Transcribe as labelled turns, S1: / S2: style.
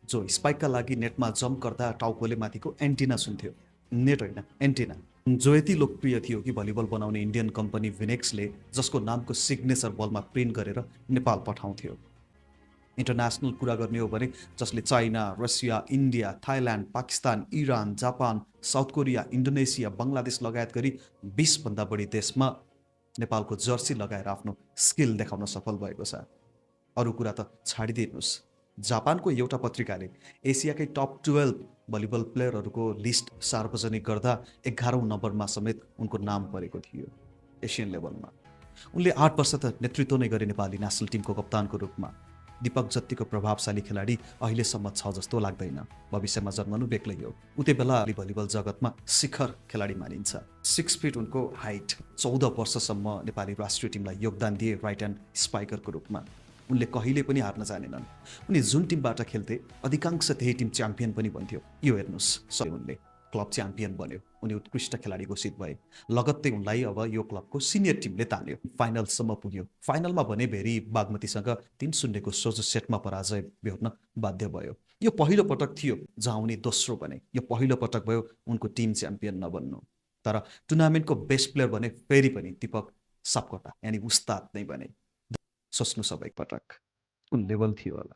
S1: जो स्पाइकका लागि नेटमा जम्प गर्दा टाउकोले माथिको एन्टिना सुन्थ्यो, नेट होइन एन्टिना, जो यति लोकप्रिय थियो कि भलिबल बनाउने इन्डियन कम्पनी विनेक्सले जसको नामको सिग्नेचर बलमा प्रिन्ट गरेर नेपाल पठाउँथ्यो। इन्टरनेसनल कुरा गर्ने हो भने जसले China, Russia, India, Thailand, Pakistan, Iran, Japan, South Korea, Indonesia, Bangladesh लगायत गरी 20 भन्दा बढी देशमा नेपालको जर्सी लगाएर आफ्नो स्किल देखाउन सफल भएको छ। अरू कुरा त छाडिदिनुहोस्, जापानको एउटा पत्रिकाले एसियाकै टप 12 भलिबल प्लेयरहरूको लिस्ट सार्वजनिक गर्दा 11औं नम्बरमा समेत उनको नाम परेको थियो एसियन लेभलमा। उनले 8 वर्ष त नेतृत्व नै गरे नेपाली नेसनल टिमको कप्तानको रूपमा। दीपक जत्तिको प्रभावशाली खेलाडी अहिलेसम्म छ जस्तो लाग्दैन, भविष्यमा जन्मनु बेग्लै हो। उतै बेला भलिबल जगतमा शिखर खेलाडी मानिन्छ। 6 फिट उनको हाइट, 14 वर्षसम्म नेपाली राष्ट्रिय टिमलाई योगदान दिए राइट ह्यान्ड स्पाइकरको रूपमा। उनले कहिले पनि हार्न जानेनन्। उनी जुन टिमबाट खेल्थे अधिकांश त्यही टिम च्याम्पियन पनि बन्थ्यो। यो हेर्नुहोस्, उनले क्लब च्याम्पियन बन्यो, उनी उत्कृष्ट खेलाडी घोषित भए। लगत्तै उनलाई अब यो क्लबको सिनियर टिमले तान्यो, फाइनलसम्म पुग्यो। फाइनलमा भने भेरी बागमतीसँग 3-0 को सोझो सेटमा पराजय बेहोर्न बाध्य भयो। यो पहिलो पटक थियो जहाँ उनी दोस्रो बने। यो पहिलो पटक भयो उनको टिम च्याम्पियन नबन्नु। तर टुर्नामेन्टको बेस्ट प्लेयर भने फेरि पनि दीपक सापकोटा यानि उस्ताद नै बने। सोच्नु सब एकपटक कुन लेभल थियो होला।